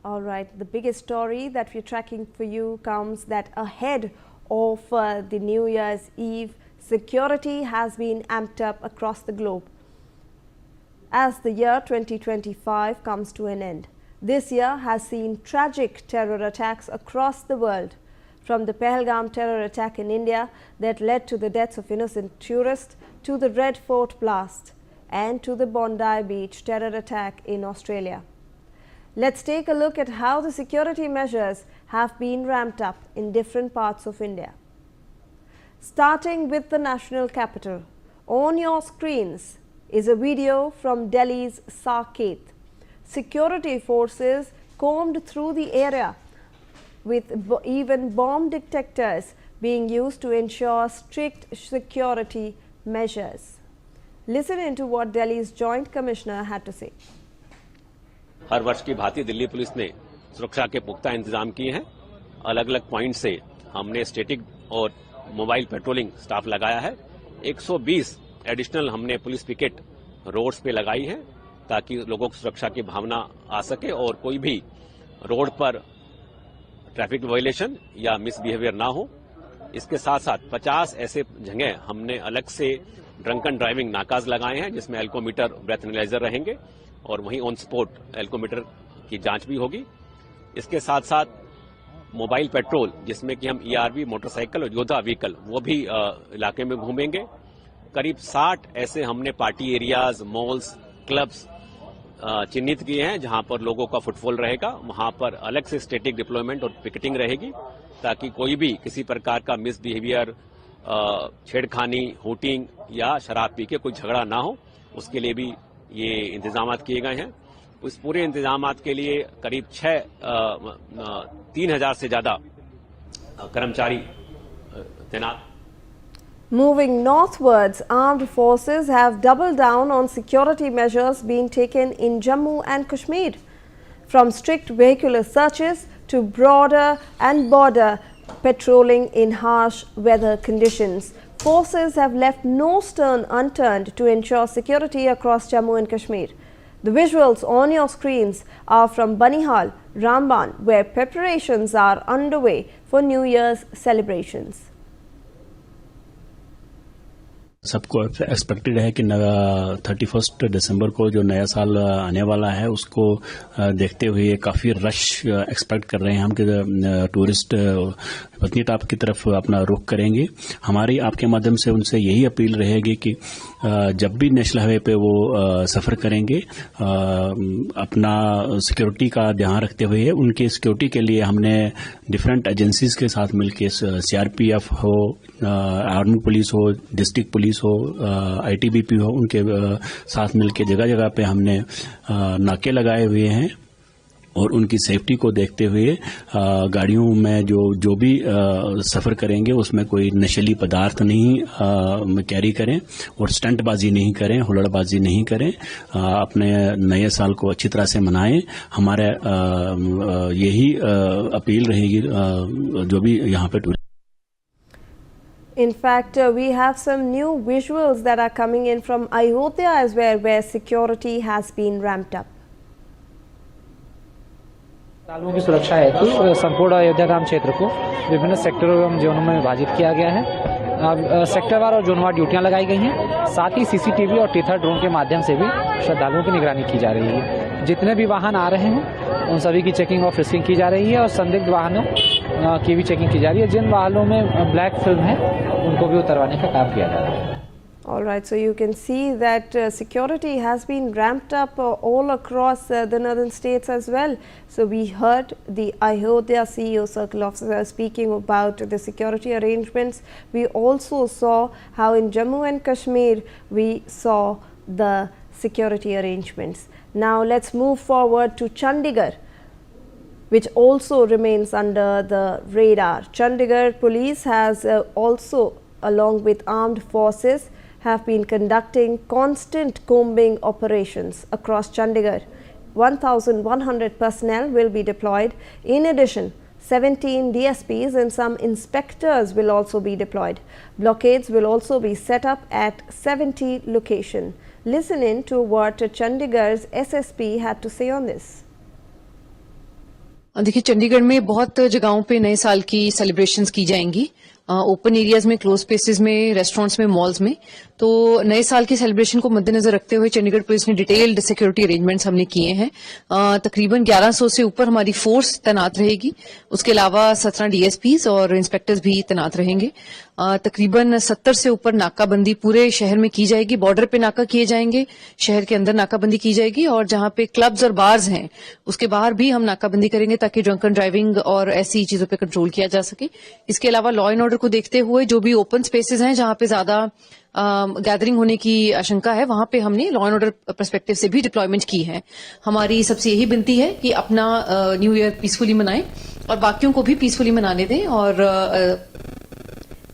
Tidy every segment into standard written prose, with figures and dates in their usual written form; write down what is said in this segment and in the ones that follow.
All right, the biggest story that we're tracking for you comes that ahead of the New Year's Eve, security has been amped up across the globe as the year 2025 comes to an end. This year has seen tragic terror attacks across the world, from the Pahalgam terror attack in India that led to the deaths of innocent tourists, to the Red Fort blast, and to the Bondi Beach terror attack in Australia. Let's take a look at how the security measures have been ramped up in different parts of India. Starting with the national capital, on your screens is a video from Delhi's Saket. Security forces combed through the area, with even bomb detectors being used to ensure strict security measures. Listen into what Delhi's Joint Commissioner had to say. हर वर्ष की भांति Delhi police ने सुरक्षा के पुख्ता इंतजाम किए हैं। अलग अलग पॉइंट से हमने स्टैटिक और मोबाइल पेट्रोलिंग स्टाफ लगाया है। 120 एडिशनल हमने पुलिस पिकेट रोड्स पे लगाई है ताकि लोगों को सुरक्षा की भावना आ सके और कोई भी रोड पर ट्रैफिक वायलेशन या मिसबिहेवियर ना हो। इसके साथ साथ 50 ऐसे जगह हमने अलग से ड्रंकन ड्राइविंग नाकाज लगाए हैं जिसमें एल्कोमीटर, ब्रेथ एनालाइजर रहेंगे और वहीं ऑन स्पॉट एल्कोमीटर की जांच भी होगी। इसके साथ साथ मोबाइल पेट्रोल जिसमें कि हम ईआरवी, मोटरसाइकिल और योद्धा व्हीकल वो भी इलाके में घूमेंगे। करीब 60 ऐसे हमने पार्टी एरियाज, मॉल्स, क्लब्स चिन्हित किए हैं जहां पर लोगों का फुटफॉल रहेगा। वहां पर अलग से स्टैटिक डिप्लॉयमेंट और पिकेटिंग रहेगी ताकि कोई भी किसी प्रकार का मिसबिहेवियर, छेड़खानी, हूटिंग या शराब पी के कोई झगड़ा ना हो, उसके लिए भी ये इंतजामात किए गए हैं। इस पूरे इंतजामात के लिए करीब 3,000 से ज्यादा कर्मचारी तैनात। Moving northwards, armed forces have doubled down on security measures being taken in Jammu and Kashmir, from strict vehicular searches to broader and border patrolling in harsh weather conditions. Forces have left no stone unturned to ensure security across Jammu and Kashmir. The visuals on your screens are from Banihal, Ramban, where preparations are underway for New Year's celebrations. सबको expected है कि 31 दिसंबर को जो नया साल आने वाला है उसको देखते हुए काफ़ी रश एक्सपेक्ट कर रहे हैं हम कि टूरिस्ट पत्नीटॉप की तरफ अपना रुख करेंगे। हमारी आपके माध्यम से उनसे यही अपील रहेगी कि जब भी नेशनल हाईवे पे वो सफ़र करेंगे अपना सिक्योरिटी का ध्यान रखते हुए उनकी सिक्योरिटी के लिए हमने डिफरेंट एजेंसीज के साथ मिलकर सीआरपीएफ हो, आर्मी पुलिस हो, डिस्ट्रिक्ट पुलिस हो, आईटीबीपी हो, उनके साथ मिलकर जगह जगह पे हमने नाके लगाए हुए हैं और उनकी सेफ्टी को देखते हुए गाड़ियों में जो भी सफ़र करेंगे उसमें कोई नशीली पदार्थ नहीं कैरी करें और स्टंटबाजी नहीं करें, हुल्लड़बाजी नहीं करें, अपने नए साल को अच्छी तरह से मनाएं। हमारे यही अपील रहेगी जो भी यहाँ पे। In fact, we have some new visuals that are coming in from Ayodhya as well, where security has been ramped up. श्रद्धालुओं की सुरक्षा हेतु संपूर्ण अयोध्या धाम क्षेत्र को विभिन्न सेक्टरों एवं जोनों में विभाजित किया गया है। सेक्टरवार और जोनवार ड्यूटियां लगाई गई हैं। साथ ही सीसीटीवी और टीथर ड्रोन के माध्यम से भी श्रद्धालुओं की निगरानी की जा रही है। जितने भी वाहन आ रहे हैं उन सभी की चेकिंग और फ्रिस्किंग की जा रही है और संदिग्ध वाहनों की भी चेकिंग की जा रही है। जिन वाहनों में ब्लैक फिल्म है उनको भी उतरवाने का काम किया जा रहा है। All right, so you can see that security has been ramped up all across the northern states as well. So we heard the Ayodhya CEO Circle Officer speaking about the security arrangements. We also saw how in Jammu and Kashmir we saw the security arrangements. Now let's move forward to Chandigarh, which also remains under the radar. Chandigarh police has also, along with armed forces, have been conducting constant combing operations across Chandigarh. 1,100 personnel will be deployed. In addition, 17 DSPs and some inspectors will also be deployed. Blockades will also be set up at 70 locations. Listen in to what Chandigarh's SSP had to say on this. देखिए, चंडीगढ़ में बहुत जगहों पे नए साल की celebrations की जाएंगी, ओपन एरियाज में, क्लोज स्पेसेस में, रेस्टोरेंट्स में, मॉल्स में। तो नए साल की सेलिब्रेशन को मद्देनजर रखते हुए चंडीगढ़ पुलिस ने डिटेल्ड सिक्योरिटी अरेंजमेंट्स हमने किए हैं। तकरीबन 1100 से ऊपर हमारी फोर्स तैनात रहेगी। उसके अलावा 17 डीएसपीज और इंस्पेक्टर्स भी तैनात रहेंगे। तकरीबन 70 से ऊपर नाकाबंदी पूरे शहर में की जाएगी। बॉर्डर पे नाका किए जाएंगे, शहर के अंदर नाकाबंदी की जाएगी, और जहां पे क्लब्स और बार्स हैं उसके बाहर भी हम नाकाबंदी करेंगे ताकि ड्रंकन ड्राइविंग और ऐसी चीजों पे कंट्रोल किया जा सके। इसके अलावा लॉ एंड ऑर्डर को देखते हुए जो भी ओपन स्पेसेस हैं जहां पे ज्यादा गैदरिंग होने की आशंका है, वहां पे हमने लॉ एंड ऑर्डर पर्सपेक्टिव से भी डिप्लॉयमेंट की है। हमारी सबसे यही विनती है कि अपना न्यू ईयर पीसफुली मनाएं और बाकियों को भी पीसफुली मनाने दें। और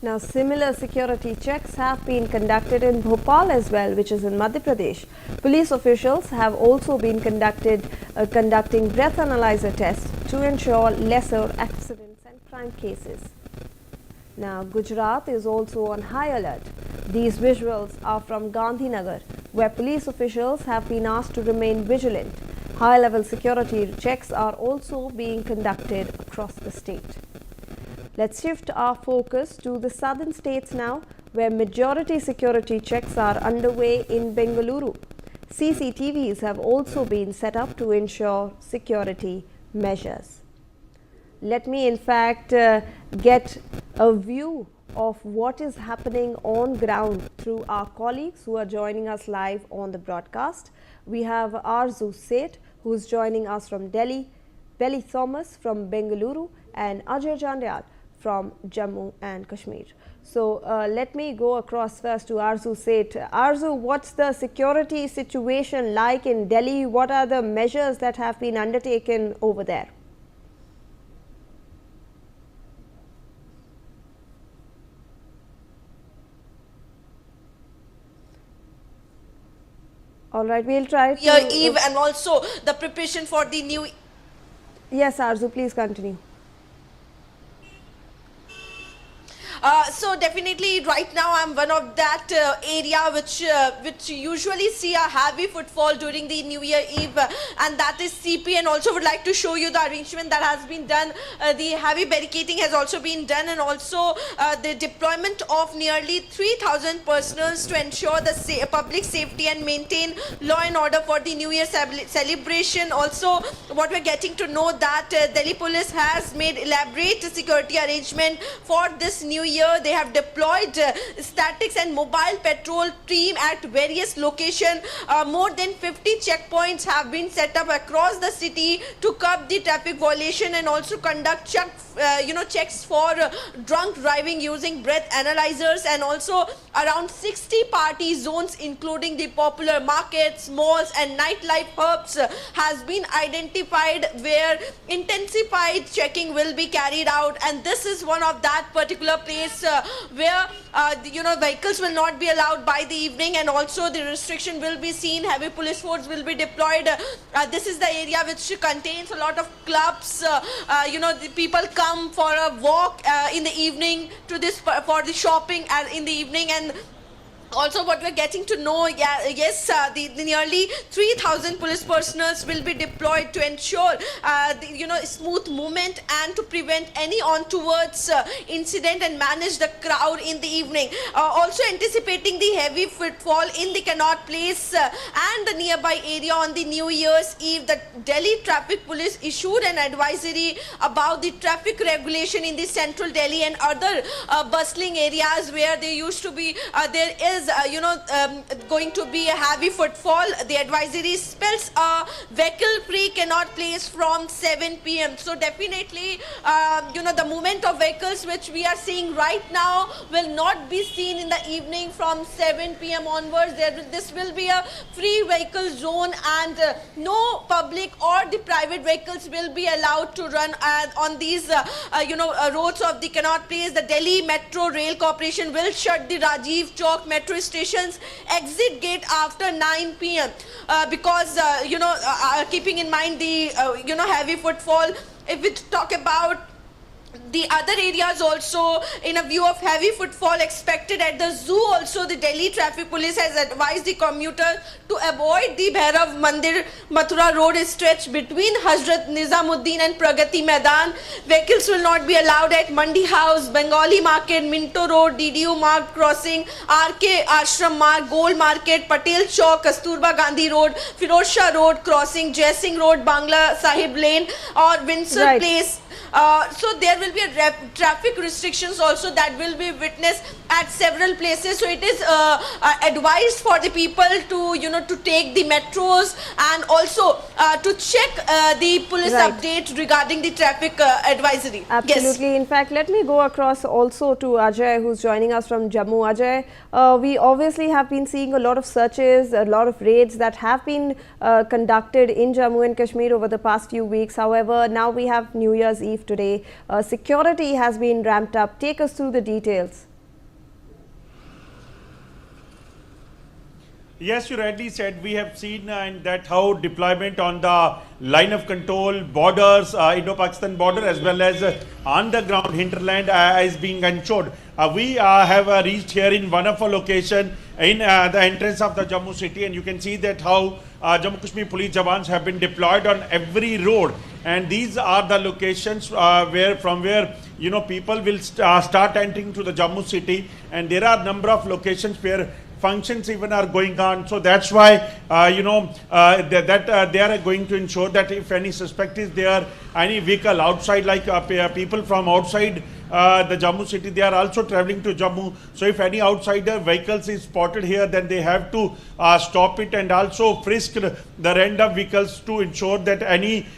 Now, similar security checks have been conducted in Bhopal as well, which is in Madhya Pradesh. Police officials have also been conducting breath analyzer tests to ensure lesser accidents and crime cases. Now, Gujarat is also on high alert. These visuals are from Gandhinagar, where police officials have been asked to remain vigilant. High-level security checks are also being conducted across the state. Let's shift our focus to the southern states now, where majority security checks are underway in Bengaluru. CCTVs have also been set up to ensure security measures. Let me in fact get a view of what is happening on ground through our colleagues who are joining us live on the broadcast. We have Arzu Seth, who is joining us from Delhi, Belly Thomas from Bengaluru, and Ajay Jandyal from Jammu and Kashmir. So let me go across first to Arzu Seth. Arzu, what's the security situation like in Delhi? What are the measures that have been undertaken over there? All right, we'll try to... Eve and also the preparation for the new... Yes, Arzu, please continue. So definitely right now I'm one of that area which usually see a heavy footfall during the New Year Eve, and that is CP. And also would like to show you the arrangement that has been done. The heavy barricading has also been done, and also the deployment of nearly 3,000 personnel to ensure the public safety and maintain law and order for the New Year celebration. Also, what we're getting to know that Delhi police has made elaborate security arrangement for this New Year. They have deployed statics and mobile patrol team at various locations. More than 50 checkpoints have been set up across the city to curb the traffic violation, and also conduct checks for drunk driving using breath analyzers. And also around 60 party zones, including the popular markets, malls and nightlife hubs, has been identified where intensified checking will be carried out. And this is one of that particular place where vehicles will not be allowed by the evening, and also the restriction will be seen. Heavy police force will be deployed. This is the area which contains a lot of clubs. The people come for a walk in the evening to this for the shopping in the evening. And also what we're getting to know, the nearly 3,000 police personnel will be deployed to ensure smooth movement and to prevent any onwards incident and manage the crowd in the evening. Also anticipating the heavy footfall in the Connaught Place and the nearby area on the New Year's Eve, the Delhi Traffic Police issued an advisory about the traffic regulation in the central Delhi and other bustling areas where there used to be there is going to be a heavy footfall. The advisory spells a vehicle-free Connaught Place from 7 p.m. So definitely, the movement of vehicles which we are seeing right now will not be seen in the evening from 7 p.m. onwards. This will be a free vehicle zone, and no public or the private vehicles will be allowed to run on these roads of the Connaught Place. The Delhi Metro Rail Corporation will shut the Rajiv Chowk Metro stations exit gate after 9 p.m. Because keeping in mind the heavy footfall. If we talk about the other areas also, in a view of heavy footfall expected at the zoo also, the Delhi Traffic Police has advised the commuter to avoid the Bhairav Mandir Mathura road stretch between Hazrat Nizamuddin and Pragati Maidan. Vehicles will not be allowed at Mandi House, Bengali Market, Minto Road, DDU Marg crossing, RK Ashram Marg, Gold Market, Patel Chowk, Kasturba Gandhi Road, Firoz Shah Road crossing, Jai Singh Road, Bangla Sahib Lane or Windsor Right. Place. So there will be a traffic restrictions also that will be witnessed at several places. So it is advised for the people to to take the metros and also to check the police Right. update regarding the traffic advisory. Absolutely. In fact, let me go across also to Ajay, who's joining us from Jammu. Ajay, we obviously have been seeing a lot of searches, a lot of raids that have been conducted in Jammu and Kashmir over the past few weeks. However, now we have New Year's Eve today. Security has been ramped up. Take us through the details. Yes, you rightly said. We have seen that how deployment on the line of control, borders, Indo-Pakistan border, as well as on the ground hinterland is being ensured. We have reached here in one of our location in the entrance of the Jammu city, and you can see that how Jammu Kashmir police jawans have been deployed on every road, and these are the locations where people will start entering to the Jammu city, and there are number of locations where functions even are going on. So that's why they are going to ensure that if any suspect is there, any vehicle outside, like people from outside the Jammu city, they are also traveling to Jammu. So if any outsider vehicles is spotted here, then they have to stop it and also frisk the random vehicles to ensure that any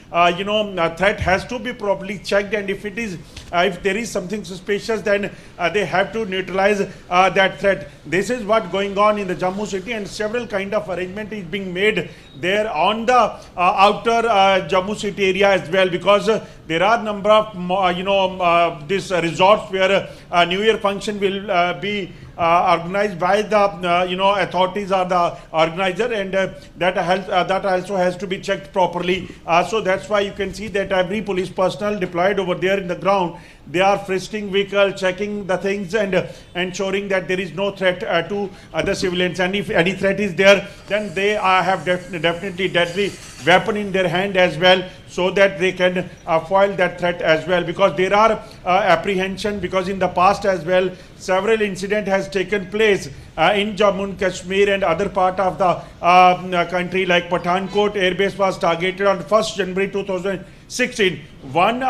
threat has to be properly checked, and if it is if there is something suspicious, then they have to neutralize that threat. This is what going on in the Jammu city, and several kind of arrangement is being made there on the outer Jammu city area as well, because there are number of these resorts where New Year function will be organized by the authorities or the organizer, and that also has to be checked properly. So that's why you can see that every police personnel deployed over there in the ground, they are frisking vehicle, checking the things, and ensuring that there is no threat to other civilians. And if any threat is there, then they have definitely deadly weapon in their hand as well, so that they can foil that threat as well, because there are apprehension, because in the past as well several incident has taken place in Jammu and Kashmir and other part of the country, like Pathankot airbase was targeted on 1st January 2016. One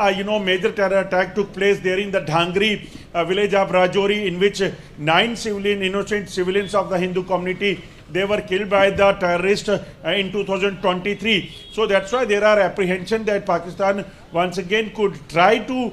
major terror attack took place there in the Dhangri village of Rajouri, in which 9 innocent civilians of the Hindu community, they were killed by the terrorists in 2023. So that's why there are apprehension that Pakistan once again could try to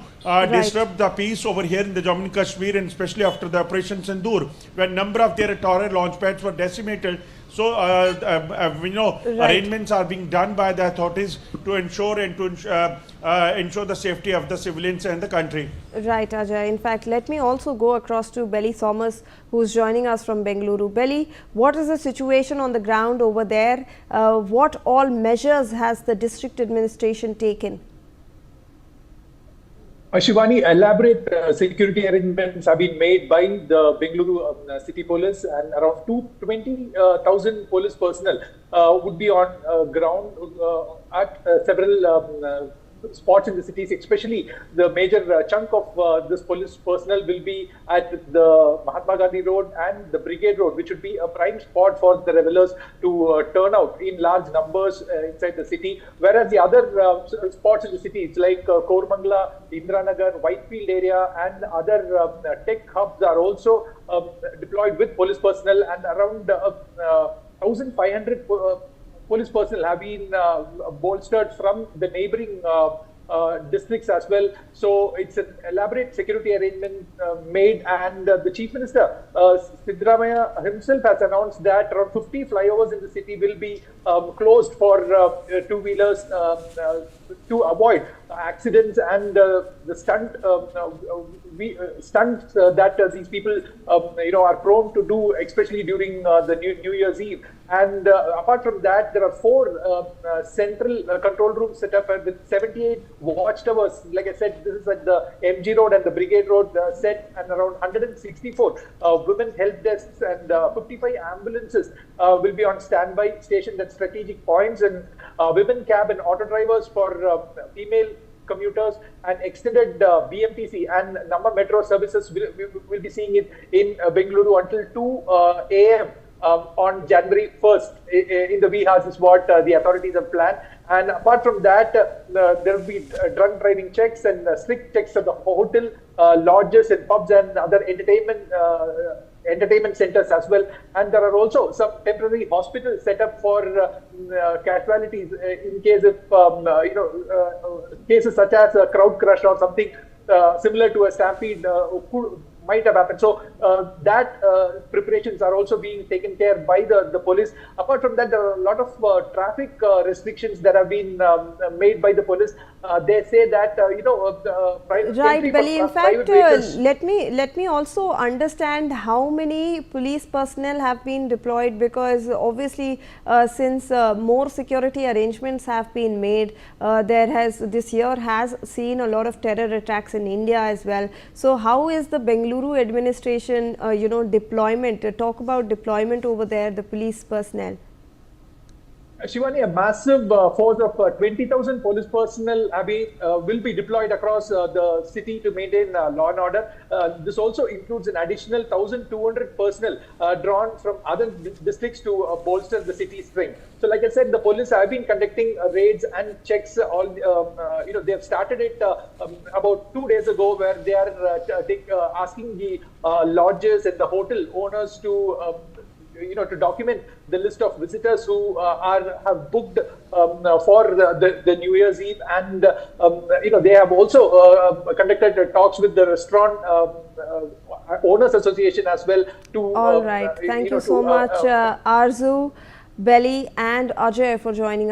disrupt the peace over here in the Jammu and Kashmir, and especially after the Operation Sindoor, when number of their terror launch pads were decimated. So arrangements are being done by the authorities to ensure ensure the safety of the civilians and the country. Right, Ajay. In fact, let me also go across to Belly Thomas, who is joining us from Bengaluru. Belly, what is the situation on the ground over there? What all measures has the district administration taken? Shivani, elaborate security arrangements have been made by the Bengaluru City Police, and around 20,000 police personnel would be on ground at several spots in the cities. Especially the major chunk of this police personnel will be at the Mahatma Gandhi Road and the Brigade Road, which would be a prime spot for the revelers to turn out in large numbers inside the city. Whereas the other spots in the city, it's like Kormangala, Indranagar, Whitefield area, and other tech hubs are also deployed with police personnel, and around 1,500 police personnel have been bolstered from the neighboring districts as well. So it's an elaborate security arrangement made, and the Chief Minister Siddaramaiah himself has announced that around 50 flyovers in the city will be closed for two-wheelers to avoid accidents and the stunt stunts that these people are prone to do, especially during the New Year's Eve. And apart from that, there are 4 central control rooms set up with 78 watchtowers. Like I said, this is at the MG Road and the Brigade Road set, and around 164 women help desks and 55 ambulances will be on standby stationed at strategic points, and women cab and auto drivers for female commuters, and extended BMTC and number metro services will be seeing it in Bengaluru until 2 a.m. On January 1st in the Vihars is what the authorities have planned. And apart from that, there will be drunk driving checks and strict checks at the hotel, lodges and pubs and other entertainment centers as well. And there are also some temporary hospitals set up for casualties in case of cases such as a crowd crush or something similar to a stampede might have happened. So that preparations are also being taken care by the police. Apart from that, there are a lot of traffic restrictions that have been made by the police. They say that right, Belly. In fact, let me also understand how many police personnel have been deployed, because obviously since more security arrangements have been made, this year has seen a lot of terror attacks in India as well. So how is the Bengaluru administration deployment? Talk about deployment over there, the police personnel. Shivani, a massive force of 20,000 police personnel will be deployed across the city to maintain law and order. This also includes an additional 1,200 personnel drawn from other districts to bolster the city's strength. So, like I said, the police have been conducting raids and checks. They have started it about 2 days ago, where they are asking the lodges and the hotel owners to document the list of visitors who have booked for the New Year's Eve, and they have also conducted talks with the restaurant owners association as well. All right, thank you so much, Arzu, Belly, and Ajay for joining us.